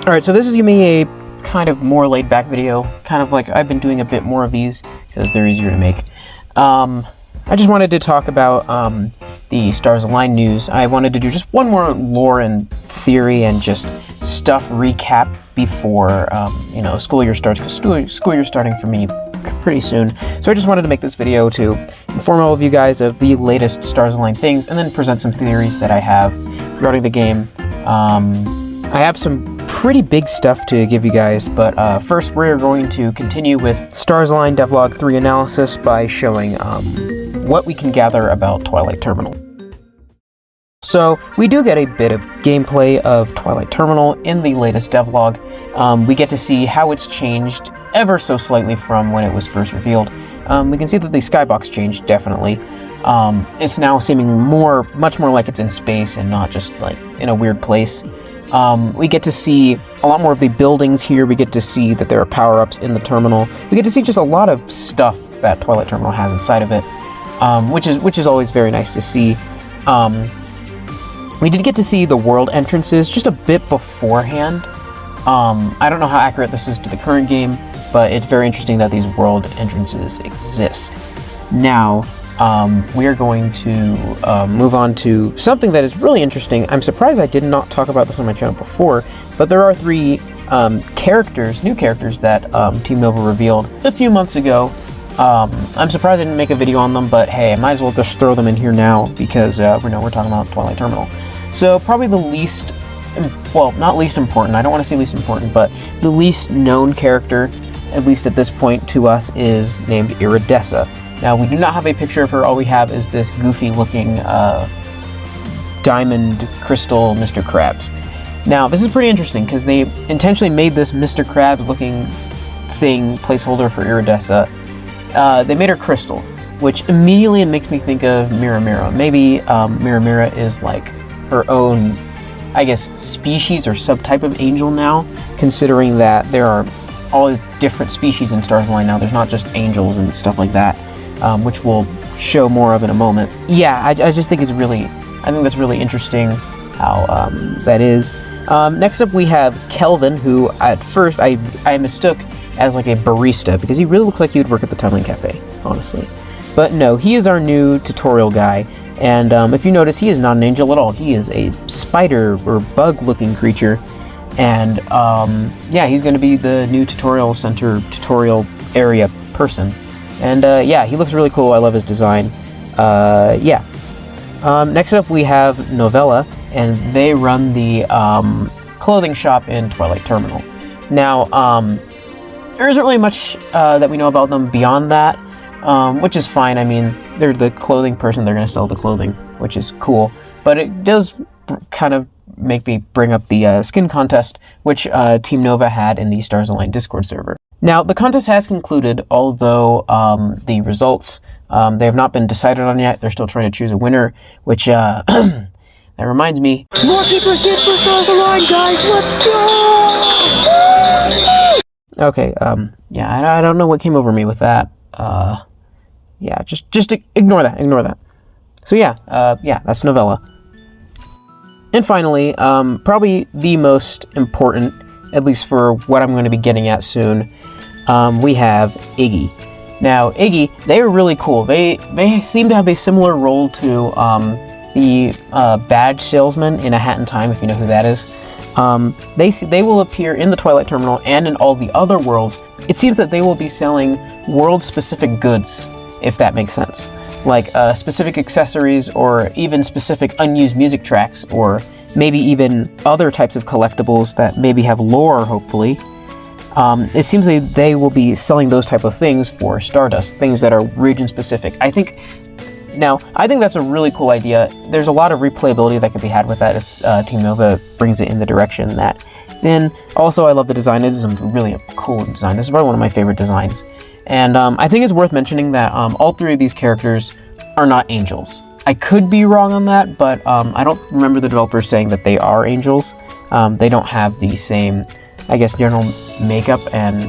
Alright, so this is going to be a kind of more laid back video, kind of like I've been doing a bit more of these because they're easier to make. I just wanted to talk about the Stars Align news. I wanted to do just one more lore and theory and just stuff recap before you know, school year starts, because school year's starting for me pretty soon. So I just wanted to make this video to inform all of you guys of the latest Stars Align things and then present some theories that I have regarding the game. I have some pretty big stuff to give you guys, but first we're going to continue with Stars Align Devlog 3 analysis by showing what we can gather about Twilight Terminal. So we do get a bit of gameplay of Twilight Terminal in the latest devlog. We get to see how it's changed ever so slightly from when it was first revealed. We can see that the skybox changed, definitely. It's now seeming much more like it's in space and not just like in a weird place. We get to see a lot more of the buildings here. We get to see that there are power-ups in the terminal. We get to see just a lot of stuff that Twilight Terminal has inside of it, which is always very nice to see. We did get to see the world entrances just a bit beforehand. I don't know how accurate this is to the current game, but it's very interesting that these world entrances exist. Now, we are going to move on to something that is really interesting. I'm surprised I did not talk about this on my channel before, but there are three new characters that Team Nova revealed a few months ago. I'm surprised I didn't make a video on them, but hey, I might as well just throw them in here now because we're talking about Twilight Terminal. So probably the least, well, not least important, I don't want to say least important, but the least known character, at least at this point to us, is named Iridessa. Now, we do not have a picture of her. All we have is this goofy-looking diamond crystal Mr. Krabs. Now, this is pretty interesting because they intentionally made this Mr. Krabs-looking thing placeholder for Iridessa. They made her crystal, which immediately makes me think of Mira Mira. Maybe Mira Mira is like her own, I guess, species or subtype of angel now, considering that there are all different species in Stars Align now. There's not just angels and stuff like that. Which we'll show more of in a moment. Yeah, I just think I think that's really interesting how that is. Next up we have Kelvin, who at first I mistook as like a barista because he really looks like he would work at the Tunneling Cafe, honestly. But no, he is our new tutorial guy, and if you notice, he is not an angel at all. He is a spider or bug-looking creature, and yeah, he's going to be the new tutorial center, tutorial area person. And yeah, he looks really cool. I love his design. Yeah. Next up we have Novella, and they run the clothing shop in Twilight Terminal. Now, there isn't really much that we know about them beyond that, which is fine. I mean, they're the clothing person. They're going to sell the clothing, which is cool. But it does kind of make me bring up the skin contest, which Team Nova had in the Stars Align Discord server. Now, the contest has concluded, although the results, they have not been decided on yet. They're still trying to choose a winner, which, that reminds me. More keepers did for Stars Align, guys! Let's go! Okay, yeah, I don't know what came over me with that. Yeah, just ignore that. So yeah, yeah, that's Novella. And finally, probably the most important, at least for what I'm going to be getting at soon, we have Iggy. Now, Iggy, they are really cool. They seem to have a similar role to the badge salesman in A Hat in Time, if you know who that is. They will appear in the Twilight Terminal and in all the other worlds. It seems that they will be selling world-specific goods, if that makes sense. Like specific accessories or even specific unused music tracks, or maybe even other types of collectibles that maybe have lore, hopefully. It seems they will be selling those type of things for Stardust, things that are region-specific. I think that's a really cool idea. There's a lot of replayability that could be had with that if Team Nova brings it in the direction that it's in. Also, I love the design. It is really a cool design. This is probably one of my favorite designs. And I think it's worth mentioning that all three of these characters are not angels. I could be wrong on that, but I don't remember the developers saying that they are angels. They don't have the same, I guess, general makeup, and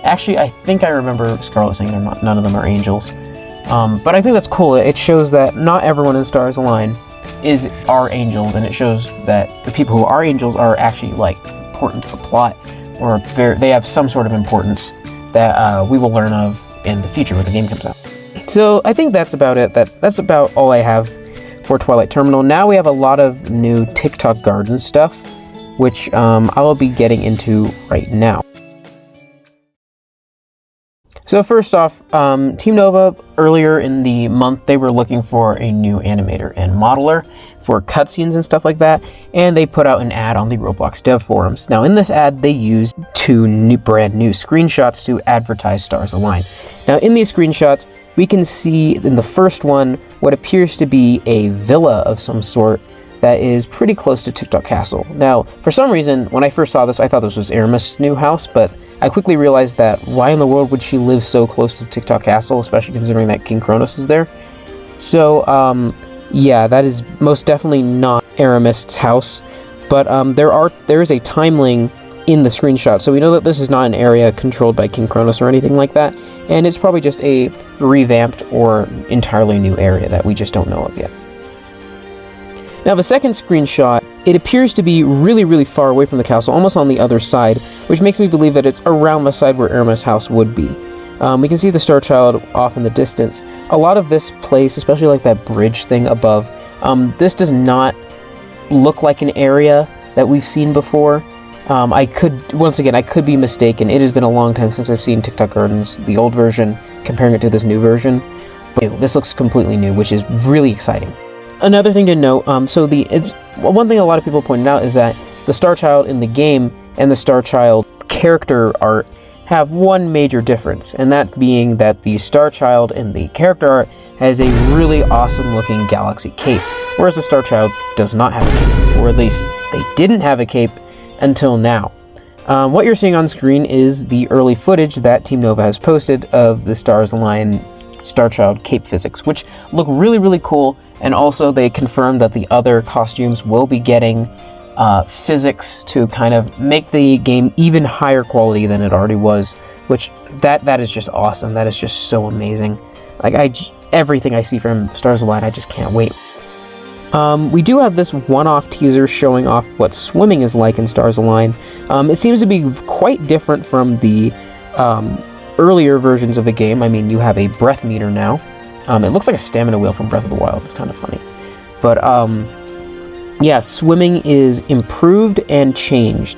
actually I think I remember Scarlet saying none of them are angels. But I think that's cool. It shows that not everyone in Stars Align are angels, and it shows that the people who are angels are actually like important to the plot, or they have some sort of importance that we will learn of in the future when the game comes out. So I think that's about it. That's about all I have for Twilight Terminal. Now we have a lot of new TikTok Garden stuff, which I will be getting into right now. So first off, Team Nova, earlier in the month, they were looking for a new animator and modeler for cutscenes and stuff like that, and they put out an ad on the Roblox dev forums. Now in this ad, they used two brand new screenshots to advertise Stars Align. Now in these screenshots, we can see in the first one what appears to be a villa of some sort that is pretty close to TikTok Castle. Now, for some reason, when I first saw this, I thought this was Aromist's new house, but I quickly realized that why in the world would she live so close to TikTok Castle, especially considering that King Kronos is there? So, yeah, that is most definitely not Aromist's house, but there is a timeline in the screenshot, so we know that this is not an area controlled by King Kronos or anything like that, and it's probably just a revamped or entirely new area that we just don't know of yet. Now the second screenshot, it appears to be really, really far away from the castle, almost on the other side, which makes me believe that it's around the side where Irma's house would be. We can see the Star Child off in the distance. A lot of this place, especially like that bridge thing above, this does not look like an area that we've seen before. I could be mistaken. It has been a long time since I've seen TikTok Gardens, the old version, comparing it to this new version. But this looks completely new, which is really exciting. Another thing to note, one thing a lot of people pointed out is that the Star Child in the game and the Star Child character art have one major difference, and that being that the Star Child in the character art has a really awesome looking galaxy cape, whereas the Star Child does not have a cape, or at least they didn't have a cape until now. What you're seeing on screen is the early footage that Team Nova has posted of the Stars Align Star Child cape physics, which look really, really cool, and also they confirmed that the other costumes will be getting physics to kind of make the game even higher quality than it already was, which that is just awesome. That is just so amazing. Like, everything I see from Stars Align, I just can't wait. We do have this one-off teaser showing off what swimming is like in Stars Align. It seems to be quite different from the earlier versions of the game. I mean, you have a breath meter now. It looks like a stamina wheel from Breath of the Wild. It's kind of funny. But, yeah, swimming is improved and changed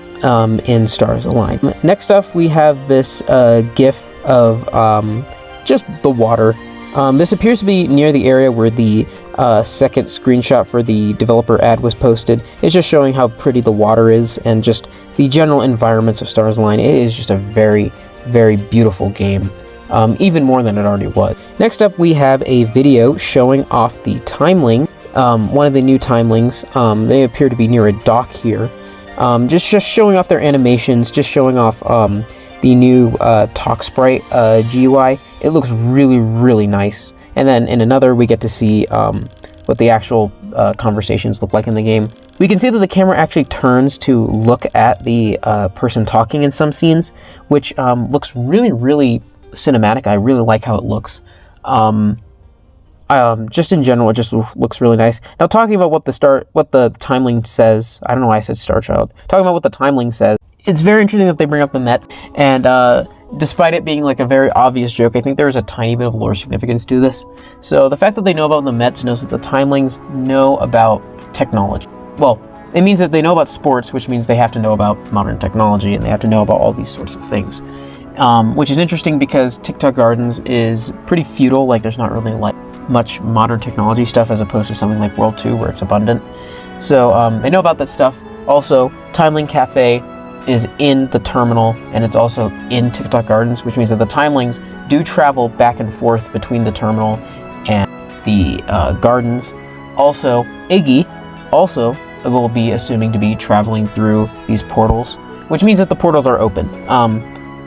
in Stars Align. Next up, we have this GIF of just the water. This appears to be near the area where the second screenshot for the developer ad was posted. It's just showing how pretty the water is and just the general environments of Stars Align. It is just a very, very beautiful game, even more than it already was. Next up, we have a video showing off the timeling. One of the new timelings. They appear to be near a dock here. Just showing off their animations, just showing off the new Talk Sprite GUI. It looks really, really nice. And then in another, we get to see what the actual conversations look like in the game. We can see that the camera actually turns to look at the person talking in some scenes, which looks really, really cinematic. I really like how it looks. Just in general, it just looks really nice. Now, talking about what the timeling says, I don't know why I said Star Child. Talking about what the timeling says, it's very interesting that they bring up the Met, and despite it being like a very obvious joke, I think there is a tiny bit of lore significance to this. So the fact that they know about the Mets knows that the timelings know about technology. Well, it means that they know about sports, which means they have to know about modern technology, and they have to know about all these sorts of things. Which is interesting because TikTok Gardens is pretty feudal, like there's not really like much modern technology stuff as opposed to something like World 2 where it's abundant. So they know about that stuff. Also, Timeling Cafe is in the terminal, and it's also in TikTok Gardens, which means that the timelings do travel back and forth between the terminal and the gardens. Also, Iggy also will be assuming to be traveling through these portals, which means that the portals are open.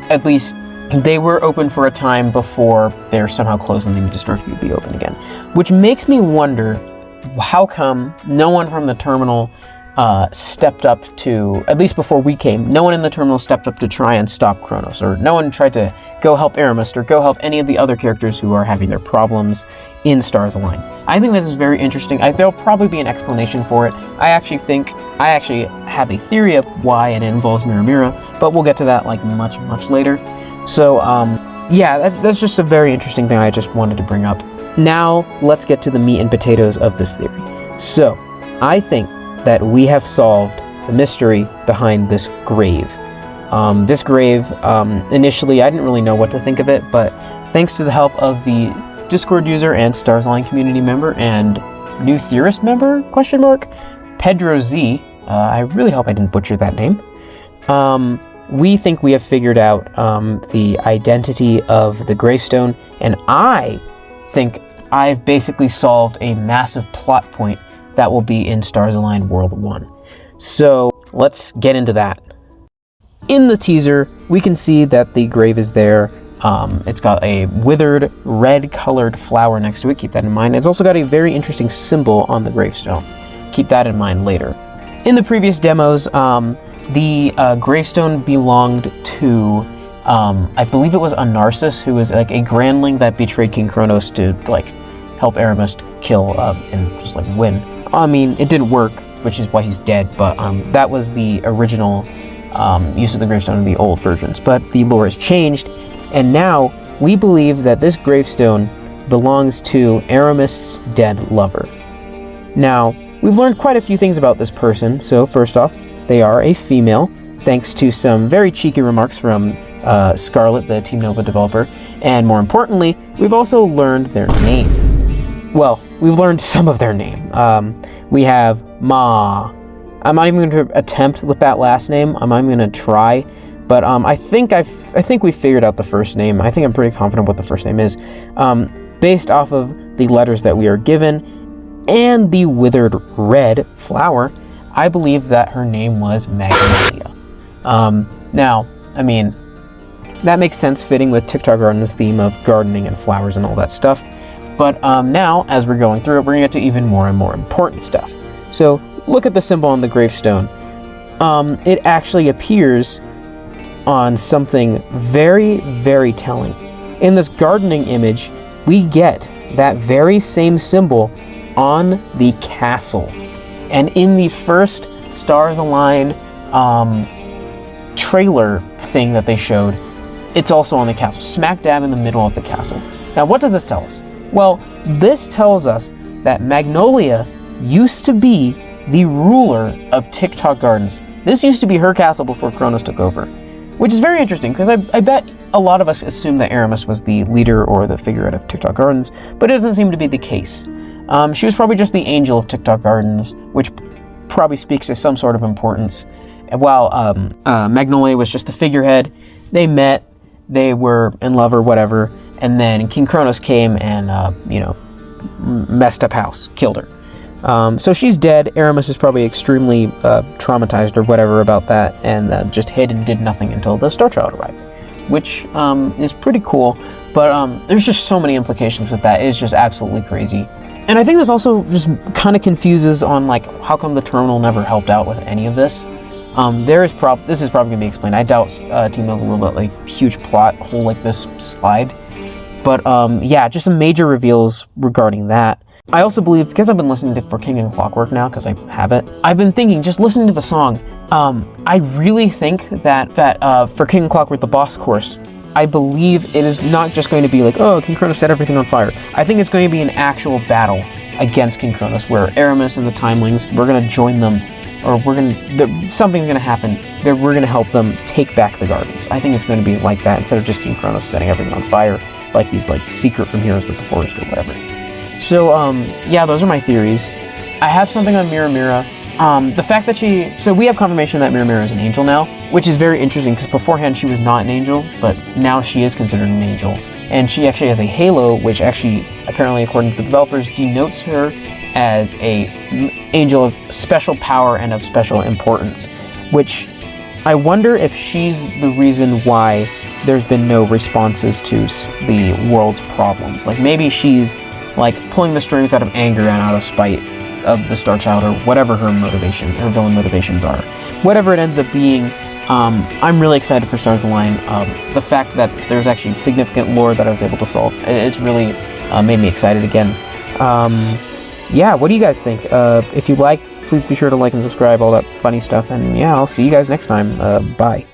At least they were open for a time before they're somehow closed and they need to start to be open again. Which makes me wonder, how come no one from the terminal stepped up to, at least before we came, no one in the terminal stepped up to try and stop Kronos, or no one tried to go help Aromist or go help any of the other characters who are having their problems in Stars Align. I think that is very interesting. There'll probably be an explanation for it. I actually have a theory of why it involves Mira, but we'll get to that like much later. So yeah, that's just a very interesting thing I just wanted to bring up. Now let's get to the meat and potatoes of this theory. So I think that we have solved the mystery behind this grave. This grave, initially I didn't really know what to think of it, but thanks to the help of the Discord user and Stars Align community member and new theorist member, Pedro Z, I really hope I didn't butcher that name, we think we have figured out the identity of the gravestone, and I think I've basically solved a massive plot point that will be in Stars Align World 1. So let's get into that. In the teaser, we can see that the grave is there. It's got a withered red colored flower next to it, keep that in mind. It's also got a very interesting symbol on the gravestone. Keep that in mind later. In the previous demos, the gravestone belonged to, I believe it was a Narcissus, who was like a grandling that betrayed King Kronos to like help Aromist kill and just like win. I mean, it didn't work, which is why he's dead, but that was the original use of the gravestone in the old versions. But the lore has changed, and now we believe that this gravestone belongs to Aromist's dead lover. Now, we've learned quite a few things about this person. So first off, they are a female, thanks to some very cheeky remarks from Scarlet, the Team Nova developer, and more importantly, we've also learned their name. Well, we've learned some of their name. We have Ma. I'm not even going to attempt with that last name. I'm not even going to try, but I think we figured out the first name. I think I'm pretty confident what the first name is, based off of the letters that we are given and the withered red flower. I believe that her name was Magnolia. Now, I mean, that makes sense fitting with TikTok Garden's theme of gardening and flowers and all that stuff. But now, as we're going through it, we're going to get to even more and more important stuff. So, look at the symbol on the gravestone. It actually appears on something very, very telling. In this gardening image, we get that very same symbol on the castle. And in the first Stars Align trailer thing that they showed, it's also on the castle, smack dab in the middle of the castle. Now, what does this tell us? Well, this tells us that Magnolia used to be the ruler of TikTok Gardens. This used to be her castle before Kronos took over, which is very interesting because I bet a lot of us assumed that Aromist was the leader or the figurehead of TikTok Gardens, but it doesn't seem to be the case. She was probably just the angel of TikTok Gardens, which probably speaks to some sort of importance. While Magnolia was just the figurehead, they met, they were in love or whatever, and then King Kronos came and, messed up house, killed her. So she's dead. Aromist is probably extremely traumatized or whatever about that, and just hid and did nothing until the Star Child arrived, which is pretty cool. But there's just so many implications with that. It's just absolutely crazy. And I think this also just kind of confuses on like how come the terminal never helped out with any of this. This is probably gonna be explained. I doubt Team Nova will let like huge plot hole like this slide. But yeah, just some major reveals regarding that. I also believe, because I've been listening to For King and Clockwork now, because I have it, I've been thinking, just listening to the song, I really think that For King and Clockwork, the boss course, I believe it is not just going to be like, oh, King Kronos set everything on fire. I think it's going to be an actual battle against King Kronos, where Aromist and the Timelings, we're going to join them, or something's going to happen, we're going to help them take back the gardens. I think it's going to be like that, instead of just King Kronos setting everything on fire, like he's like secret from Heroes of the Forest or whatever. So, yeah, those are my theories. I have something on Mira. The fact that so we have confirmation that Mira is an angel now, which is very interesting because beforehand she was not an angel, but now she is considered an angel. And she actually has a halo, which actually, apparently according to the developers, denotes her as a angel of special power and of special importance, which I wonder if she's the reason why there's been no responses to the world's problems. Like maybe she's like pulling the strings out of anger and out of spite, of the Star Child, or whatever her villain motivations are. Whatever it ends up being, I'm really excited for Stars Align. The fact that there's actually significant lore that I was able to solve, it's really made me excited again. Yeah, what do you guys think? If you like, please be sure to like and subscribe, all that funny stuff, and yeah, I'll see you guys next time. Bye.